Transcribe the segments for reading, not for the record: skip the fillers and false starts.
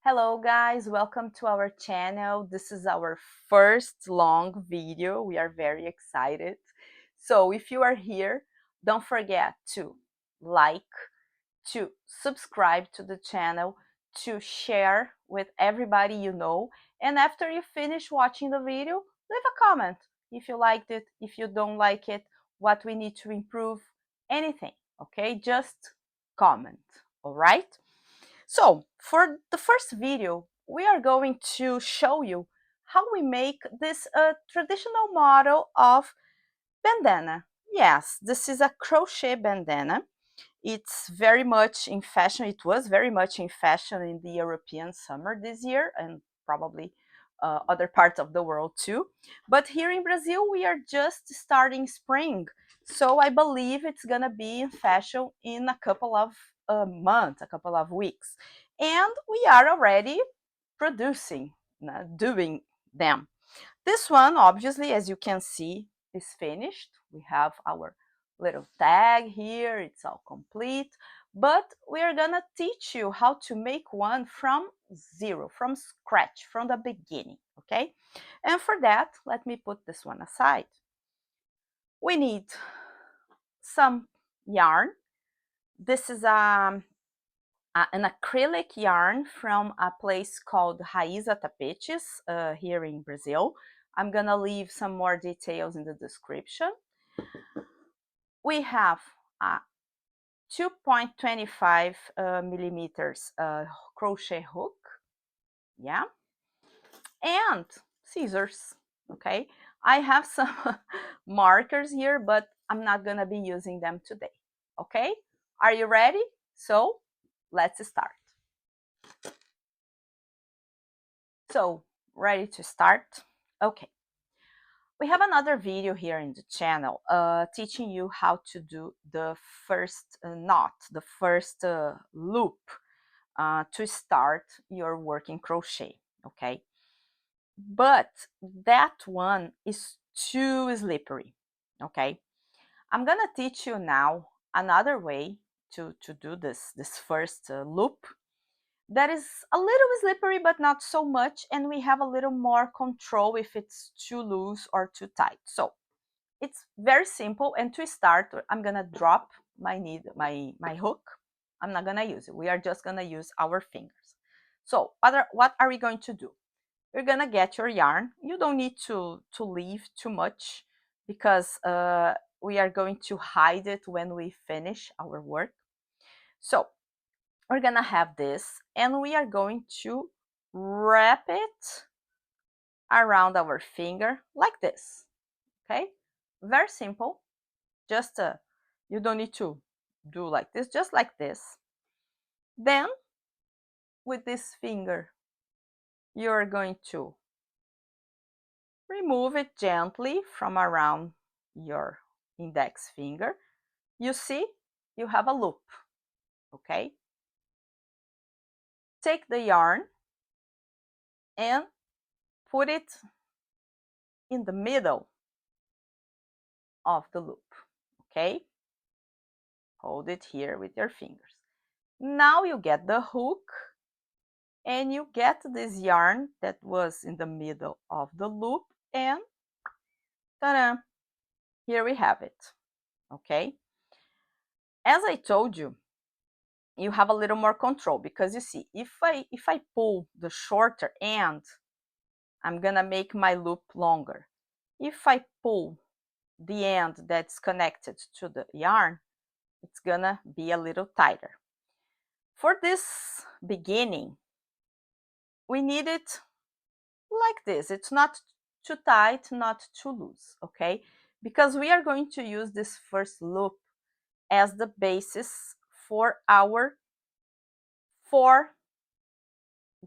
Hello guys, welcome to our channel. This is our first long video. We are very excited. So if you are here, don't forget to like, to subscribe to the channel, to share with everybody you know. And after you finish watching the video, leave a comment if you liked it, if you don't like it, what we need to improve, anything, okay? Just comment, all right? So for the first video, we are going to show you how we make this traditional model of bandana. Yes, this is a crochet bandana. It's very much in fashion. It was very much in fashion in the European summer this year and probably other parts of the world too. But here in Brazil, we are just starting spring. So I believe it's gonna be in fashion in a couple of months, a couple of weeks. And we are already producing, doing them. This one, obviously, as you can see, is finished. We have our little tag here, it's all complete. But we are gonna teach you how to make one from zero, from scratch, from the beginning, okay? And for that, let me put this one aside. We need some yarn. This is an acrylic yarn from a place called Raiza Tapetes here in Brazil. I'm gonna leave some more details in the description. We have a 2.25 millimeters crochet hook, yeah, and scissors, okay? I have some markers here, but I'm not gonna be using them today, okay? Are you ready? So let's start. So, ready to start? Okay. We have another video here in the channel teaching you how to do the first knot, the first loop to start your working crochet, okay? But that one is too slippery, okay? I'm gonna teach you now another way to do this first loop that is a little slippery but not so much, and we have a little more control if it's too loose or too tight. So it's very simple, and to start I'm gonna drop my my hook. I'm not gonna use it. We are just gonna use our fingers. So what are we going to do? You're gonna get your yarn. You don't need to leave too much because we are going to hide it when we finish our work. So we're gonna have this, and we are going to wrap it around our finger like this, okay? Very simple. Just you don't need to do like this, just like this. Then with this finger, you're going to remove it gently from around your index finger. You see, you have a loop, okay? Take the yarn and put it in the middle of the loop, okay? Hold it here with your fingers. Now you get the hook and you get this yarn that was in the middle of the loop, and ta-da! Here we have it, okay? As I told you, you have a little more control because you see, if I pull the shorter end, I'm gonna make my loop longer. If I pull the end that's connected to the yarn, it's gonna be a little tighter. For this beginning, we need it like this. It's not too tight, not too loose, okay? Because we are going to use this first loop as the basis for our 4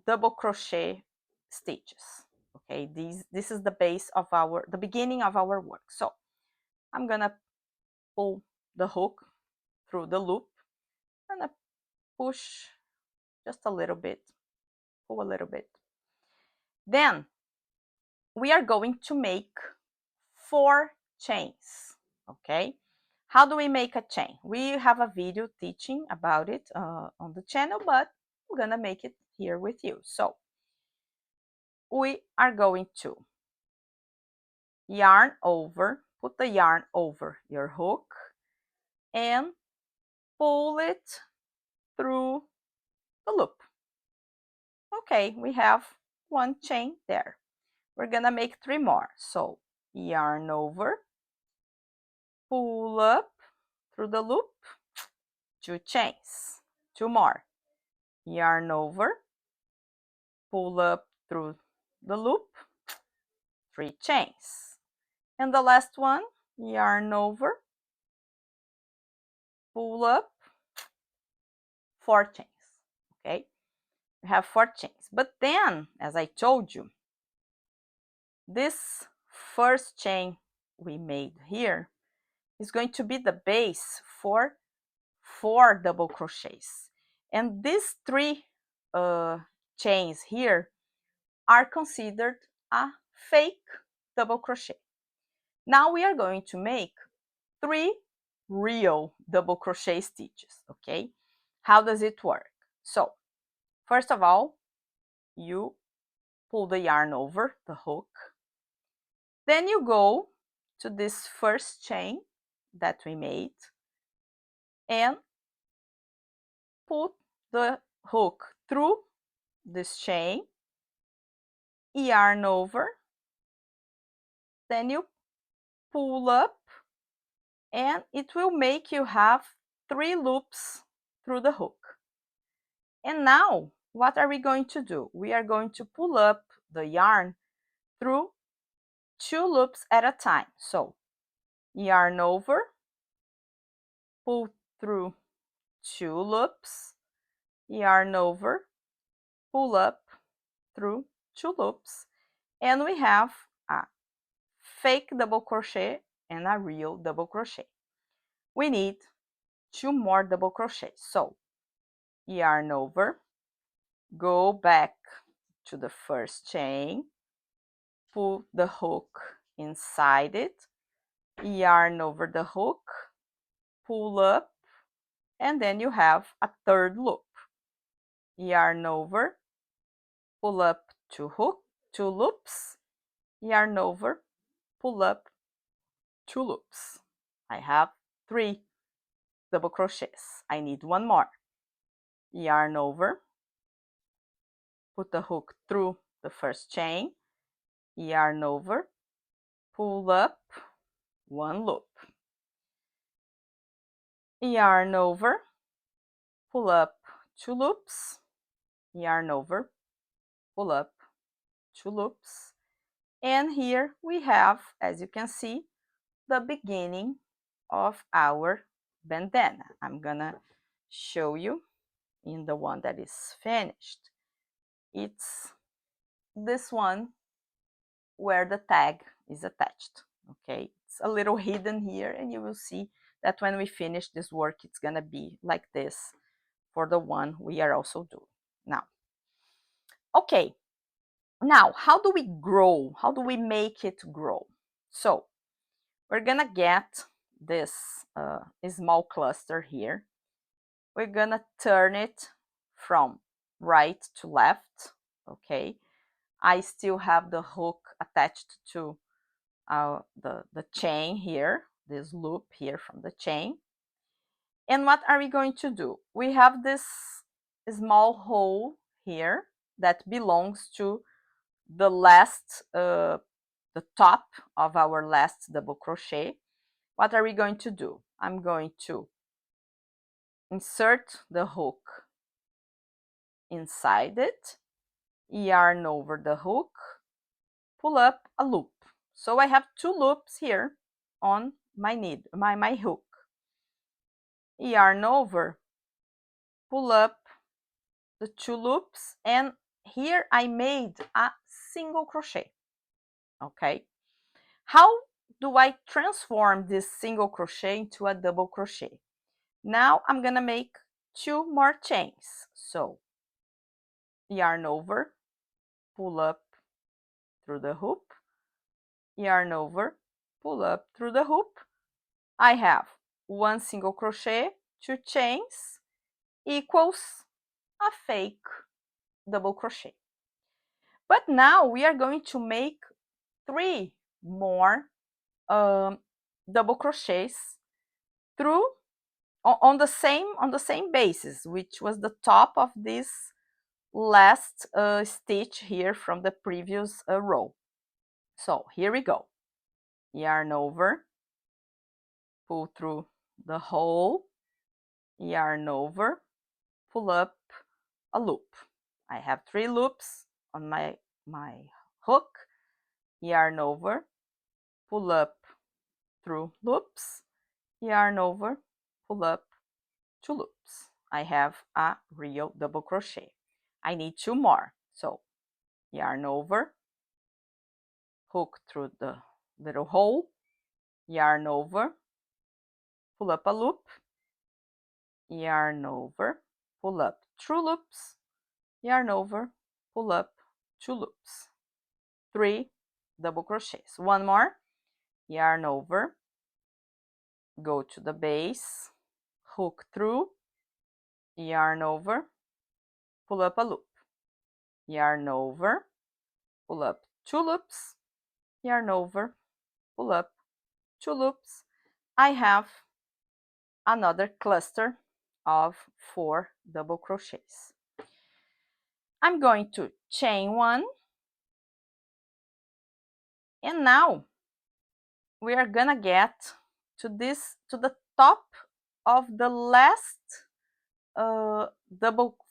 double crochet stitches, okay? This is the base of the beginning of our work. So I'm gonna pull the hook through the loop. I'm gonna push just a little bit, pull a little bit. Then we are going to make 4 chains, okay? How do we make a chain? We have a video teaching about it on the channel, but I'm gonna make it here with you. So we are going to yarn over, put the yarn over your hook and pull it through the loop. Okay, we have one chain there. We're gonna make 3 more. So yarn over, pull up through the loop, 2 chains, 2 more. Yarn over, pull up through the loop, 3 chains. And the last one, yarn over, pull up, 4 chains. Okay, we have 4 chains. But then, as I told you, this first chain we made here is going to be the base for 4 double crochets. And these 3 chains here are considered a fake double crochet. Now we are going to make 3 real double crochet stitches, okay? How does it work? So, first of all, you pull the yarn over the hook. Then you go to this first chain that we made and put the hook through this chain, yarn over, then you pull up, and it will make you have 3 loops through the hook. And now, what are we going to do? We are going to pull up the yarn through 2 loops at a time. So, yarn over, pull through 2 loops, yarn over, pull up through 2 loops, and we have a fake double crochet and a real double crochet. We need 2 more double crochets. So yarn over, go back to the first chain, pull the hook inside it, yarn over the hook, pull up, and then you have a 3rd loop. Yarn over, pull up 2 loops, yarn over, pull up 2 loops. I have 3 double crochets. I need 1 more. Yarn over, put the hook through the first chain, yarn over, pull up 1 loop, yarn over, pull up 2 loops, yarn over, pull up 2 loops, and here we have, as you can see, the beginning of our bandana. I'm gonna show you in the one that is finished. It's this one where the tag is attached. Okay, it's a little hidden here, and you will see that when we finish this work, it's gonna be like this for the one we are also doing now. Okay, now how do we grow? How do we make it grow? So we're gonna get this small cluster here. We're gonna turn it from right to left. Okay, I still have the hook attached to the chain here, this loop here from the chain. And what are we going to do? We have this small hole here that belongs to the last, the top of our last double crochet. What are we going to do? I'm going to insert the hook inside it, yarn over the hook, pull up a loop. So I have 2 loops here on my my hook. Yarn over, pull up the 2 loops, and here I made a single crochet. Okay, how do I transform this single crochet into a double crochet? Now I'm gonna make 2 more chains. So yarn over, pull up through the hoop, yarn over, pull up through the hoop. I have 1 single crochet, 2 chains, equals a fake double crochet. But now we are going to make 3 more double crochets through on the same basis, which was the top of this last stitch here from the previous row. So here we go. Yarn over, pull through the hole, yarn over, pull up a loop. I have 3 loops on my hook, yarn over, pull up through loops, yarn over, pull up 2 loops. I have a real double crochet. I need 2 more. So yarn over, hook through the little hole, yarn over, pull up a loop, yarn over, pull up 2 loops, yarn over, pull up 2 loops. 3 double crochets. 1 more, yarn over, go to the base, hook through, yarn over, pull up a loop, yarn over, pull up 2 loops, yarn over, pull up 2 loops. I have another cluster of 4 double crochets. I'm going to chain 1, and now we are gonna get to the top of the last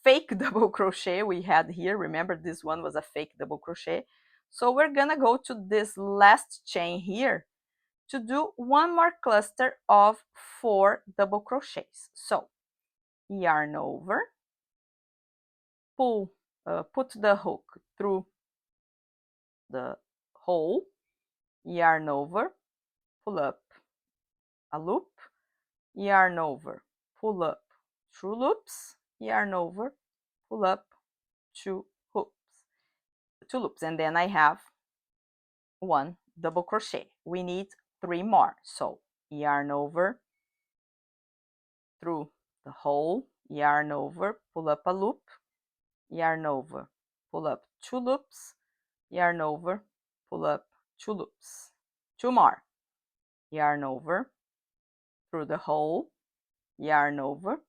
fake double crochet we had here. Remember, this one was a fake double crochet. So we're gonna go to this last chain here to do 1 more cluster of 4 double crochets. So yarn over, put the hook through the hole, yarn over, pull up a loop, yarn over, pull up 2 loops, yarn over, pull up 2 loops, and then I have 1 double crochet. We need 3 more. So yarn over through the hole, yarn over, pull up a loop, yarn over, pull up 2 loops, yarn over, pull up 2 loops. 2 more. Yarn over through the hole, yarn over,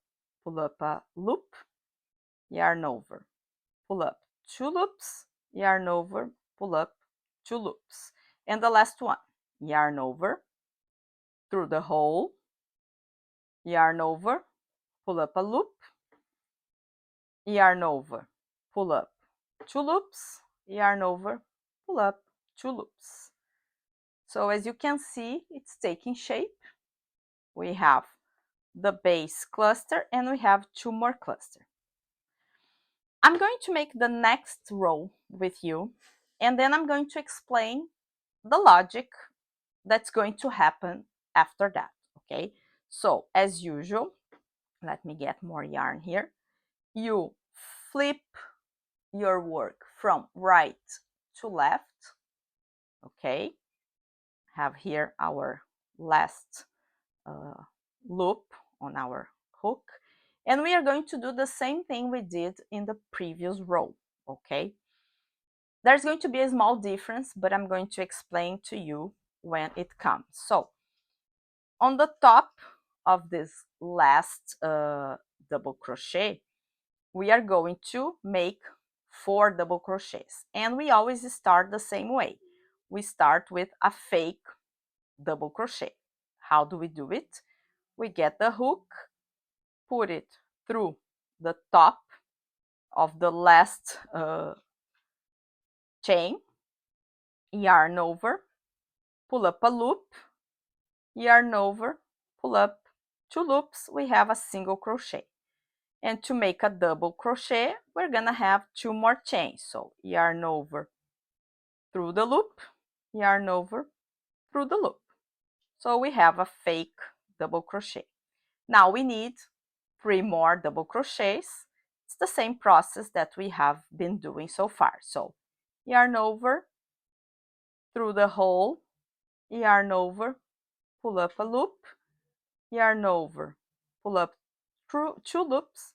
pull up a loop, yarn over, pull up 2 loops, yarn over, pull up 2 loops. And the last one, yarn over through the hole, yarn over, pull up a loop, yarn over, pull up 2 loops, yarn over, pull up 2 loops. So as you can see, it's taking shape. We have the base cluster and we have 2 more clusters. I'm going to make the next row with you, and then I'm going to explain the logic that's going to happen after that, okay? So as usual, let me get more yarn here. You flip your work from right to left, okay? Have here our last loop on our hook, and we are going to do the same thing we did in the previous row, okay? There's going to be a small difference, but I'm going to explain to you when it comes. So on the top of this last double crochet, we are going to make 4 double crochets, and we always start the same way. We start with a fake double crochet. How do we do it? We get the hook, put it through the top of the last chain, yarn over, pull up a loop, yarn over, pull up 2 loops, we have a single crochet. And to make a double crochet, we're gonna have 2 more chains. So yarn over through the loop, yarn over through the loop. So we have a fake double crochet. Now we need 3 more double crochets. It's the same process that we have been doing so far. So yarn over through the hole, yarn over, pull up a loop, yarn over, pull up through 2 loops,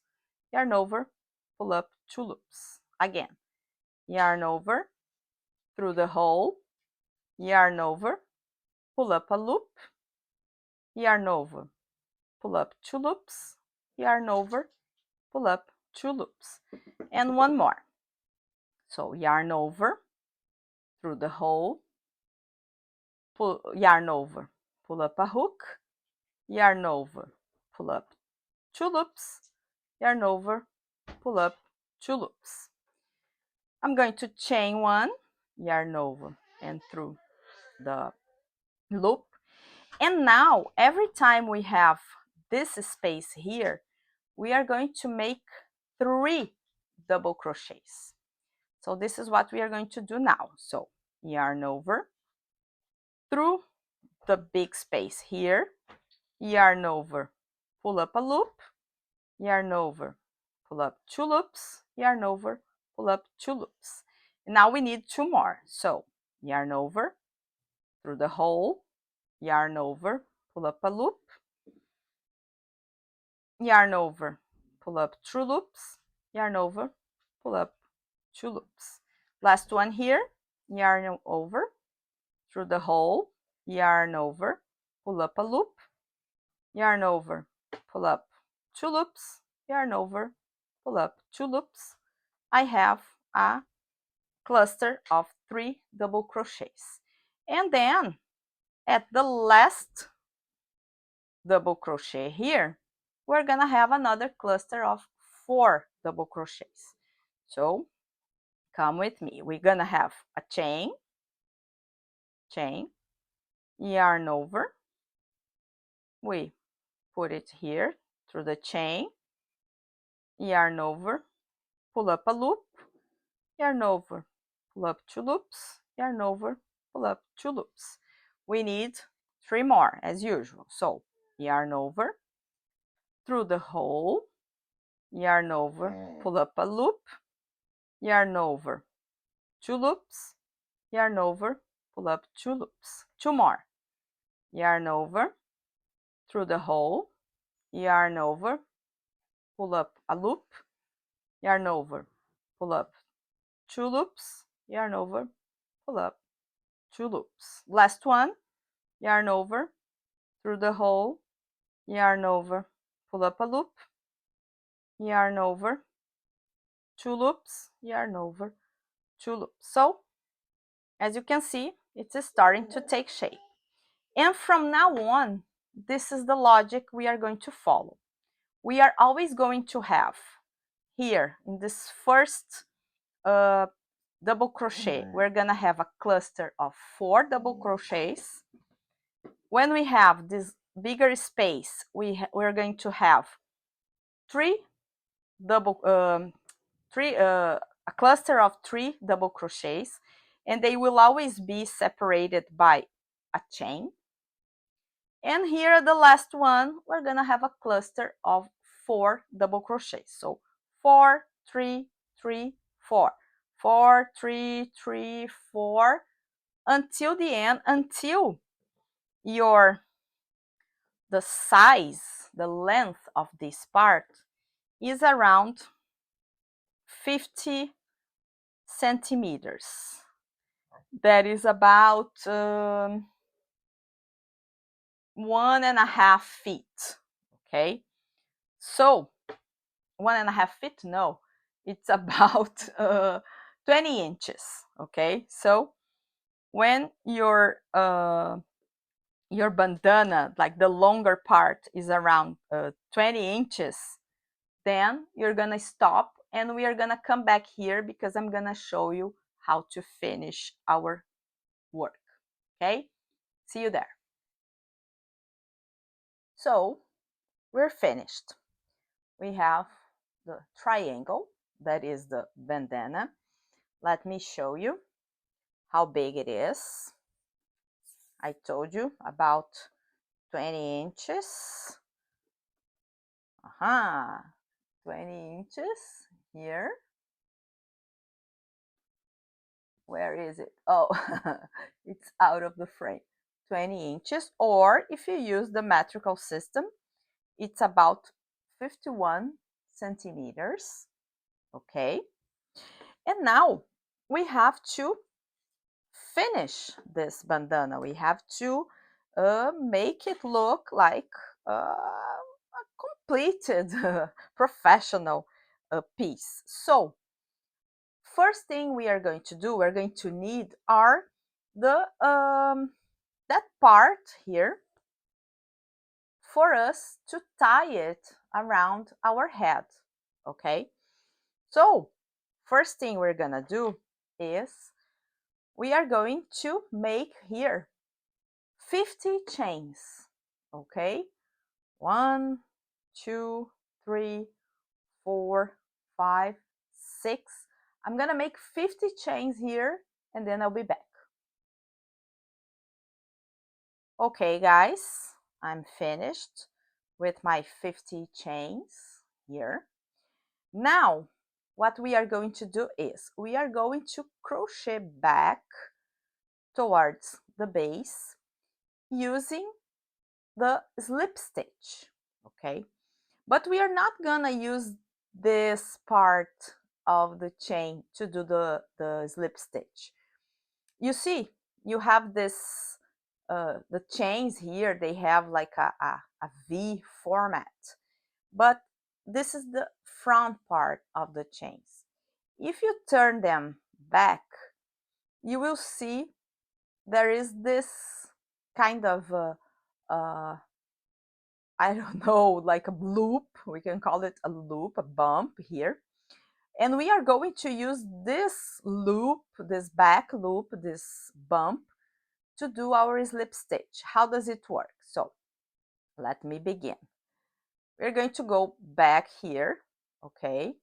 yarn over, pull up 2 loops. Again, yarn over, through the hole, yarn over, pull up a loop, yarn over, pull up 2 loops, yarn over, pull up 2 loops, and one more. So yarn over, through the hole, yarn over, pull up a hook, yarn over, pull up 2 loops, yarn over, pull up 2 loops. I'm going to chain 1, yarn over and through the loop. And now every time we have this space here, we are going to make 3 double crochets. So this is what we are going to do now. So yarn over, through the big space here, yarn over, pull up a loop, yarn over, pull up 2 loops, yarn over, pull up 2 loops. And now we need 2 more. So yarn over, through the hole, yarn over, pull up a loop, yarn over, pull up 2 loops, yarn over, pull up 2 loops. Last one here, yarn over, through the hole, yarn over, pull up a loop, yarn over, pull up 2 loops, yarn over, pull up 2 loops. I have a cluster of 3 double crochets. And then at the last double crochet here, we're gonna have another cluster of 4 double crochets. So come with me. We're gonna have a chain, yarn over, we put it here through the chain, yarn over, pull up a loop, yarn over, pull up 2 loops, yarn over, pull up 2 loops. We need 3 more as usual. So yarn over, through the hole, yarn over, pull up a loop, yarn over, 2 loops, yarn over, pull up 2 loops. 2 more. Yarn over, through the hole, yarn over, pull up a loop, yarn over, pull up 2 loops, yarn over, pull up 2 loops. Last one, yarn over, through the hole, yarn over, pull up a loop, yarn over, 2 loops, yarn over, 2 loops. So as you can see, it's starting to take shape. And from now on, this is the logic we are going to follow. We are always going to have here in this first double crochet, we're gonna have a cluster of 4 double crochets. When we have this bigger space, we're going to have a cluster of 3 double crochets, and they will always be separated by a chain. And here the last one, we're gonna have a cluster of 4 double crochets. So 4, 3, 3, 4, 4, 3, 3, 4, until the end, until the size, the length of this part is around 50 centimeters. That is about 1.5 feet. Okay, so 1.5 feet, no, it's about 20 inches. Okay, so when your bandana, like the longer part, is around 20 inches, then you're gonna stop and we are gonna come back here because I'm gonna show you how to finish our work. Okay, see you there. So we're finished. We have the triangle, that is the bandana. Let me show you how big it is. I told you about 20 inches. 20 inches here. Where is it? Oh, it's out of the frame. 20 inches, or if you use the metrical system, it's about 51 centimeters. okay? And now we have to finish this bandana. We have to make it look like a completed professional piece. So first thing we are going to do, we're going to need are the that part here for us to tie it around our head, okay? So first thing we're gonna do is we are going to make here 50 chains, okay? 1, 2, 3, 4, 5, 6. I'm gonna make 50 chains here and then I'll be back. Okay, guys, I'm finished with my 50 chains here. Now, what we are going to do is we are going to crochet back towards the base using the slip stitch, okay? But we are not gonna use this part of the chain to do the slip stitch. You see, you have this, the chains here, they have like a V format, but this is the front part of the chains. If you turn them back, you will see there is this kind of I don't know, like a loop. We can call it a loop, a bump here. And we are going to use this loop, this back loop, this bump, to do our slip stitch. How does it work? So let me begin. We're going to go back here, okay?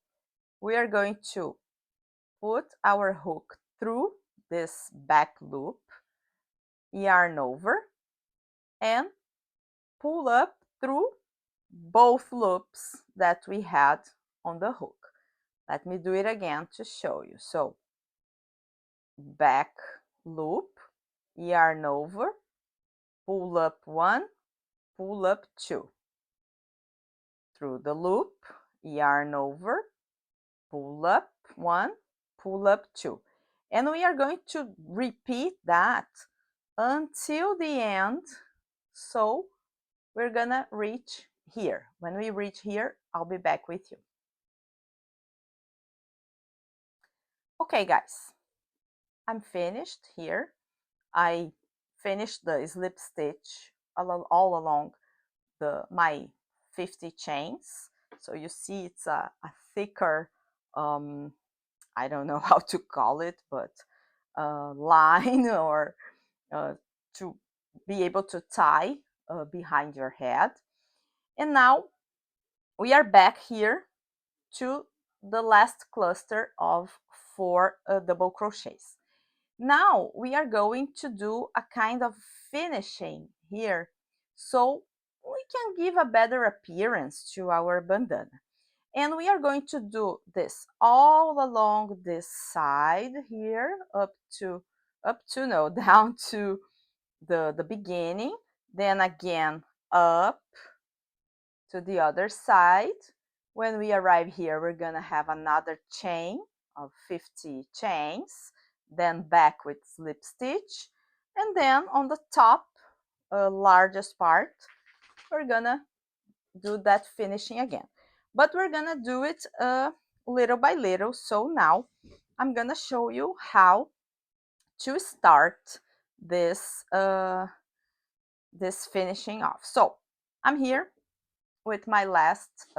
We are going to put our hook through this back loop, yarn over, and pull up through both loops that we had on the hook. Let me do it again to show you. So back loop, yarn over, pull up 1, pull up 2. Through the loop, yarn over, pull up 1, pull up 2. And we are going to repeat that until the end. So we're gonna reach here. When we reach here, I'll be back with you. Okay, guys, I'm finished here. I finished the slip stitch all along my 50 chains. So you see it's a thicker, I don't know how to call it, but line or to be able to tie behind your head. And now we are back here to the last cluster of 4 double crochets. Now we are going to do a kind of finishing here so we can give a better appearance to our bandana. And we are going to do this all along this side here no, down to the beginning, then again up to the other side. When we arrive here, we're gonna have another chain of 50 chains, then back with slip stitch, and then on the top, largest part, we're gonna do that finishing again. But we're gonna do it little by little. So now I'm gonna show you how to start this this finishing off. So I'm here with my last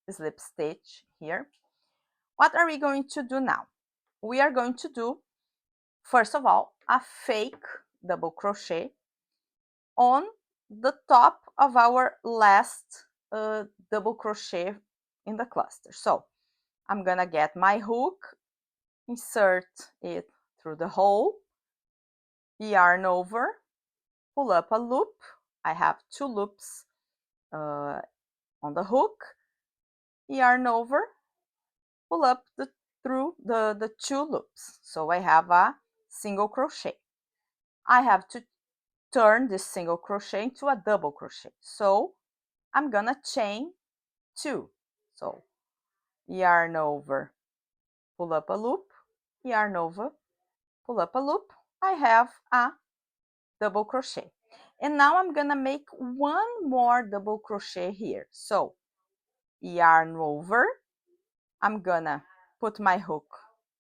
slip stitch here. What are we going to do now? We are going to do, first of all, a fake double crochet on the top of our last double crochet in the cluster. So I'm gonna get my hook, insert it through the hole, yarn over, pull up a loop. I have 2 loops on the hook, yarn over, pull up through the 2 loops. So I have a single crochet. I have to turn this single crochet into a double crochet. So I'm gonna chain 2. So yarn over, pull up a loop, yarn over, pull up a loop, I have a double crochet. And now I'm gonna make one more double crochet here. So yarn over, I'm gonna put my hook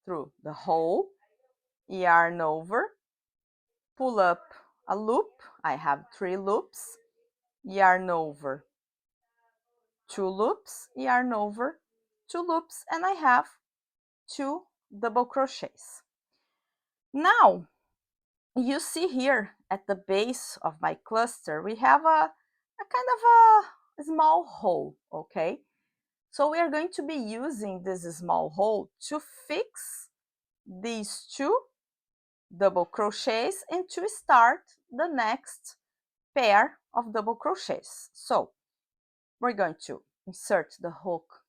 through the hole, yarn over, pull up a loop, I have 3 loops, yarn over, 2 loops, yarn over, 2 loops, and I have 2 double crochets. Now you see here at the base of my cluster we have a kind of a small hole, okay? So we are going to be using this small hole to fix these 2 double crochets and to start the next pair of double crochets. So we're going to insert the hook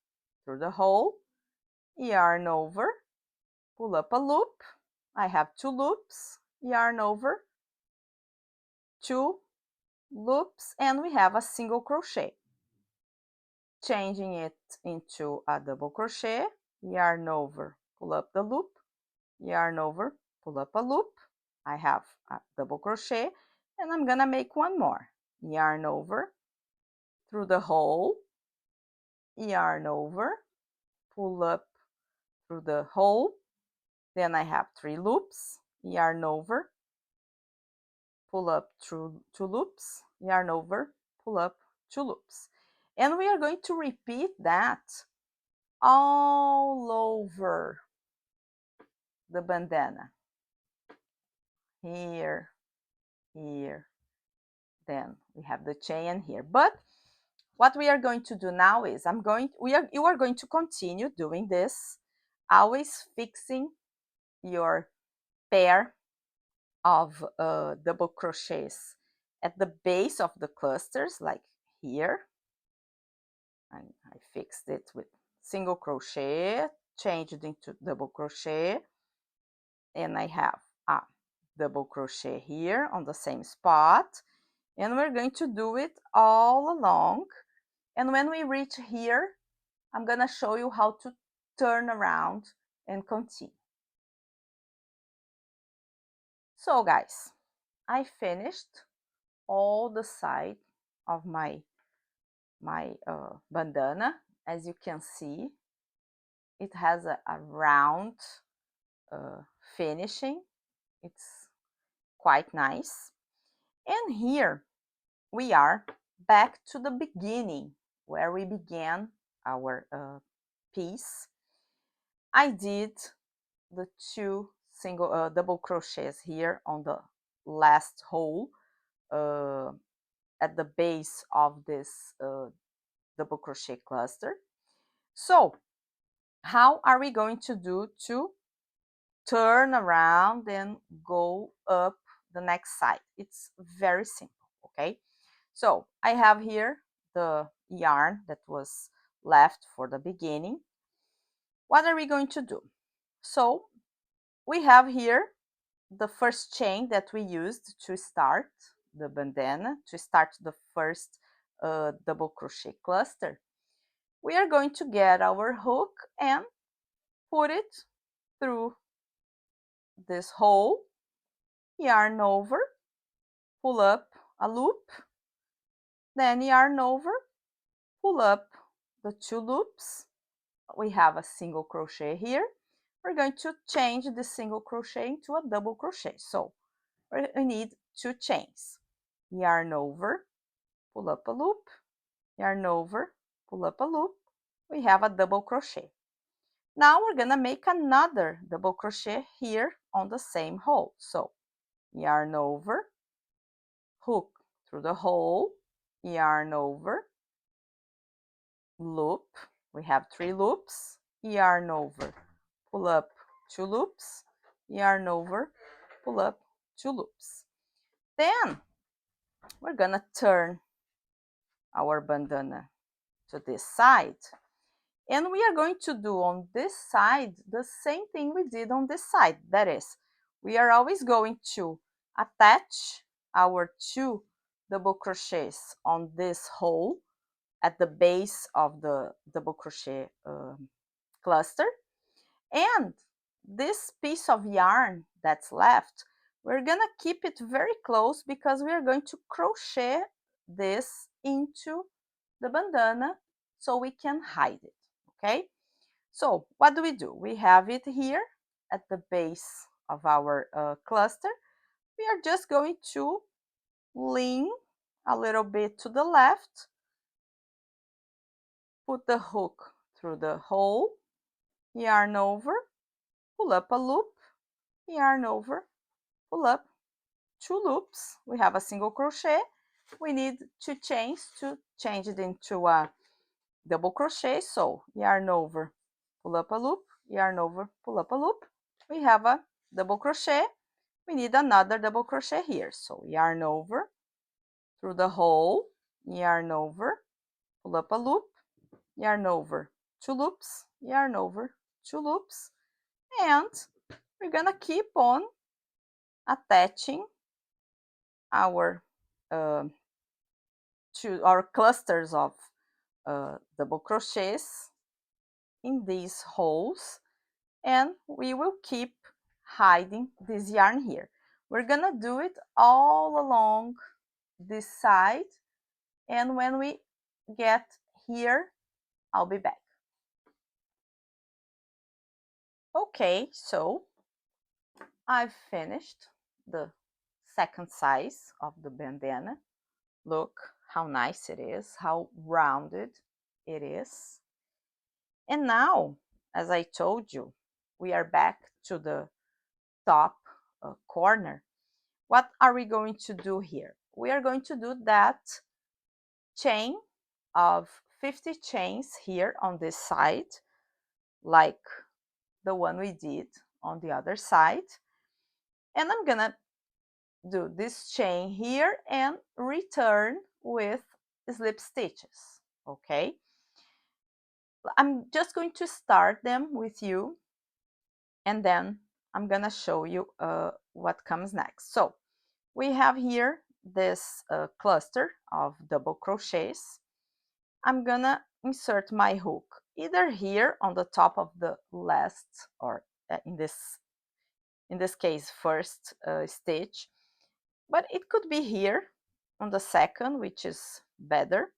through the hole, yarn over, pull up a loop, I have 2 loops, yarn over, 2 loops, and we have a single crochet. Changing it into a double crochet, yarn over, pull up the loop, yarn over, pull up a loop, I have a double crochet, and I'm gonna make one more. Yarn over, through the hole, yarn over, pull up through the hole, then I have 3 loops, yarn over, pull up through 2 loops, yarn over, pull up 2 loops. And we are going to repeat that all over the bandana. Here, here, then we have the chain here. But what we are going to do now is you are going to continue doing this, always fixing your pair of double crochets at the base of the clusters, like here. I fixed it with single crochet, changed into double crochet, and I have a double crochet here on the same spot, and we're going to do it all along. And when we reach here, I'm gonna show you how to turn around and continue. So guys, I finished all the side of my bandana. As you can see, it has a round finishing. It's quite nice. And here we are back to the beginning where we began our piece. I did the 2 single double crochets here on the last hole at the base of this double crochet cluster. So how are we going to do to turn around and go up the next side? It's very simple, okay? So I have here the yarn that was left for the beginning. What are we going to do? So we have here the first chain that we used to start the bandana, to start the first double crochet cluster. We are going to get our hook and put it through this hole, yarn over, pull up a loop, then yarn over, pull up the 2 loops. We have a single crochet here. We're going to change the single crochet into a double crochet. So we need 2 chains. Yarn over, pull up a loop, yarn over, pull up a loop. We have a double crochet. Now we're gonna make another double crochet here on the same hole. So yarn over, hook through the hole, yarn over, loop. We have 3 loops, yarn over, pull up 2 loops, yarn over, pull up 2 loops. Then we're gonna turn our bandana to this side, and we are going to do on this side the same thing we did on this side. That is, we are always going to attach our 2 double crochets on this hole at the base of the double crochet cluster, And this piece of yarn that's left, we're gonna keep it very close because we are going to crochet this into the bandana so we can hide it, okay? So what do? We have it here at the base of our cluster. We are just going to lean a little bit to the left, put the hook through the hole, yarn over, pull up a loop, yarn over, pull up 2 loops. We have a single crochet. We need 2 chains to change it into a double crochet. So yarn over, pull up a loop, yarn over, pull up a loop. We have a double crochet. We need another double crochet here. So yarn over through the hole, yarn over, pull up a loop, yarn over, 2 loops, yarn over, 2 loops, and we're gonna keep on attaching our to our clusters of double crochets in these holes, and we will keep hiding this yarn here. We're gonna do it all along this side, and when we get here, I'll be back. Okay, so I've finished the second size of the bandana. Look how nice it is, how rounded it is. And now, as I told you, we are back to the top corner. What are we going to do here? We are going to do that chain of 50 chains here on this side, like the one we did on the other side. And I'm gonna do this chain here and return with slip stitches, okay? I'm just going to start them with you, and then I'm gonna show you what comes next. So we have here this cluster of double crochets. I'm gonna insert my hook either here on the top of the last, or in this case first stitch, but it could be here on the second, which is better.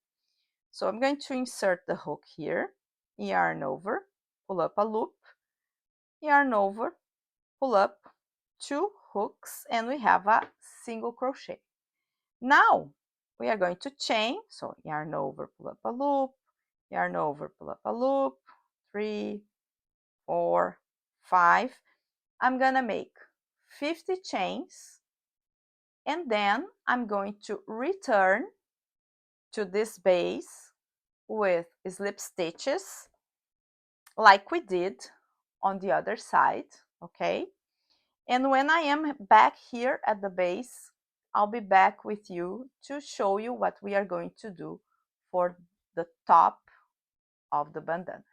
So I'm going to insert the hook here, yarn over, pull up a loop, yarn over, pull up 2 hooks, and we have a single crochet. Now we are going to chain, so yarn over, pull up a loop, yarn over, pull up a loop, 3, 4, 5. I'm gonna make 50 chains, and then I'm going to return to this base with slip stitches like we did on the other side, okay? And when I am back here at the base, I'll be back with you to show you what we are going to do for the top of the bandana.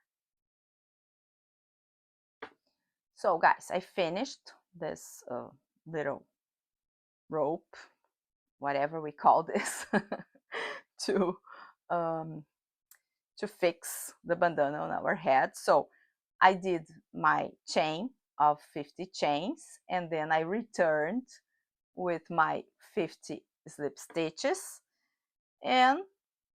So guys, I finished this little rope, whatever we call this, to fix the bandana on our head. So I did my chain of 50 chains, and then I returned with my 50 slip stitches, and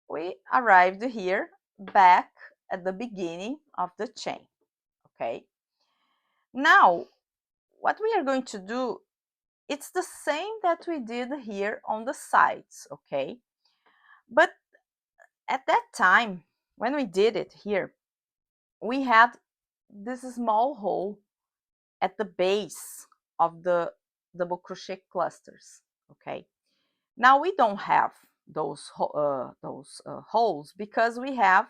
we arrived here back at the beginning of the chain, okay? Now, what we are going to do, it's the same that we did here on the sides, okay? But at that time, when we did it here, we had this small hole at the base of the double crochet clusters, okay? Now we don't have those holes because we have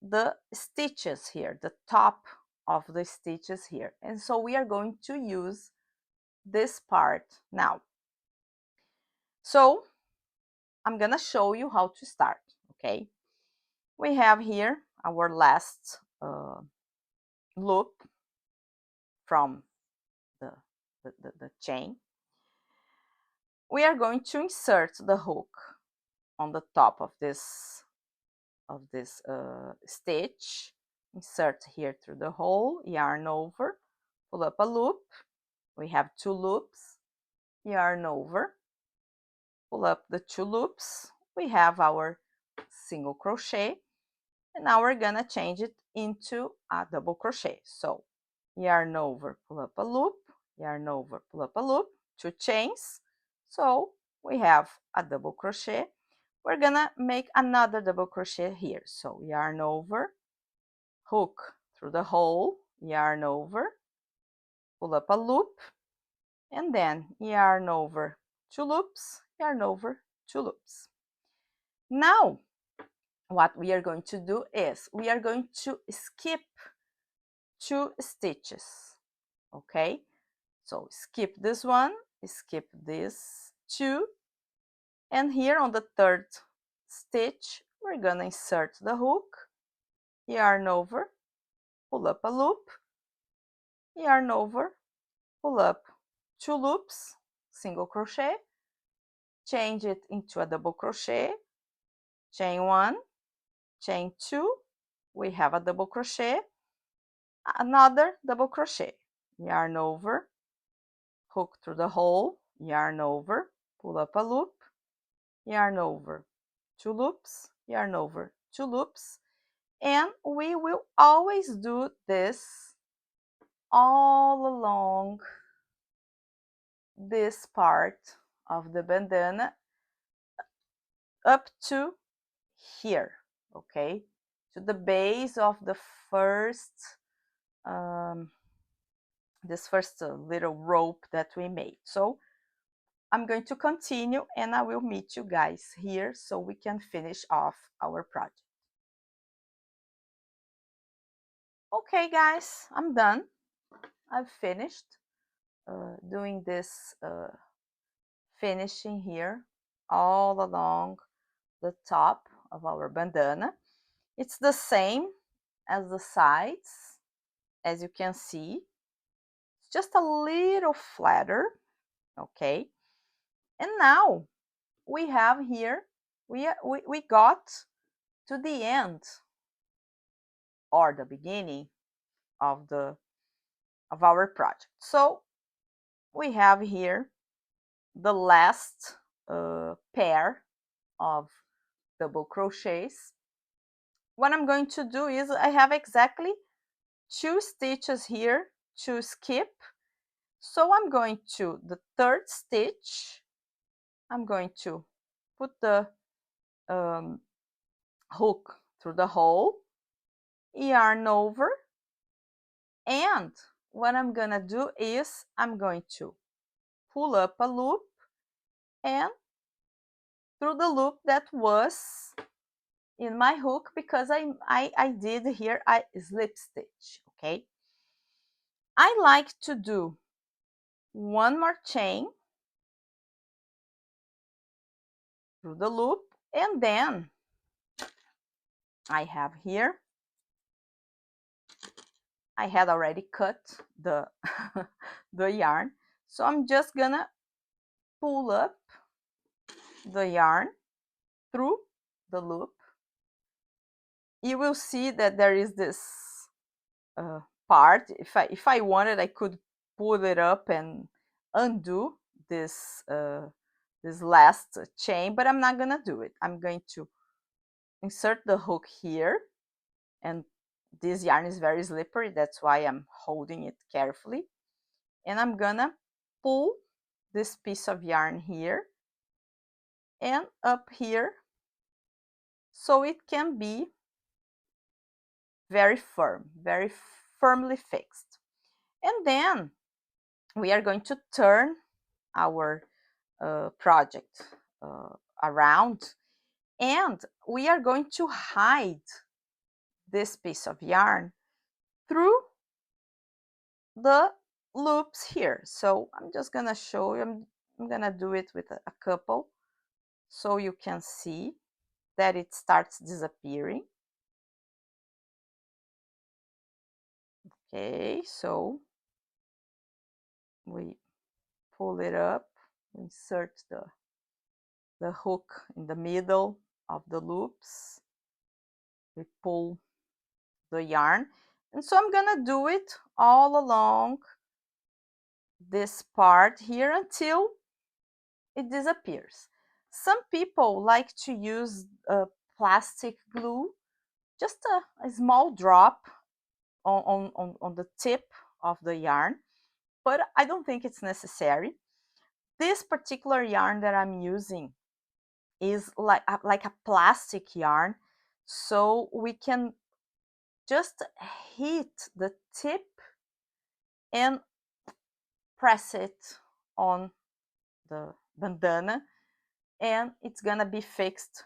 the stitches here, the top of the stitches here. And so we are going to use this part now. So I'm gonna show you how to start, okay? We have here our last loop from the chain. We are going to insert the hook on the top of this stitch. insert here through the hole, yarn over, pull up a loop. We have 2 loops, yarn over, pull up the 2 loops. We have our single crochet, and now we're gonna change it into a double crochet. So yarn over, pull up a loop, yarn over, pull up a loop, 2 chains. So we have a double crochet. We're gonna make another double crochet here. So yarn over, hook through the hole, yarn over, pull up a loop, and then yarn over 2 loops, yarn over 2 loops. Now what we are going to do is we are going to skip 2 stitches. Okay, so skip this one, skip this 2, and here on the 3rd stitch we're gonna insert the hook, yarn over, pull up a loop, yarn over, pull up 2 loops, single crochet, change it into a double crochet, chain 1, chain 2, we have a double crochet, another double crochet, yarn over, hook through the hole, yarn over, pull up a loop, yarn over 2 loops, yarn over 2 loops, and we will always do this all along this part of the bandana up to here, okay, to the base of the first this first little rope that we made. So I'm going to continue and I will meet you guys here so we can finish off our project. Okay guys, I'm done. I've finished doing this finishing here all along the top of our bandana. It's the same as the sides, as you can see. It's just a little flatter, okay? And now we have here, we got to the end or the beginning of our project. So we have here the last pair of double crochets. What I'm going to do is I have exactly 2 stitches here to skip. So I'm going to the 3rd stitch, I'm going to put the hook through the hole, yarn over, and what I'm gonna do is I'm going to pull up a loop and through the loop that was in my hook, because I did here a slip stitch, okay? I like to do 1 more chain through the loop, and then I have here, I had already cut the the yarn, so I'm just gonna pull up the yarn through the loop. You will see that there is this part. If I wanted, I could pull it up and undo this this last chain, but I'm not gonna do it. I'm going to insert the hook here, and this yarn is very slippery, that's why I'm holding it carefully, and I'm gonna pull this piece of yarn here and up here so it can be very firm, very firmly fixed. And then we are going to turn our project around, and we are going to hide this piece of yarn through the loops here. So I'm just gonna show you, I'm gonna do it with a couple so you can see that it starts disappearing. Okay, so we pull it up, insert the hook in the middle of the loops, we pull the yarn. And so I'm gonna do it all along this part here until it disappears. Some people like to use plastic glue, just a small drop on the tip of the yarn, but I don't think it's necessary. This particular yarn that I'm using is like a plastic yarn, so we can just hit the tip and press it on the bandana, and it's gonna be fixed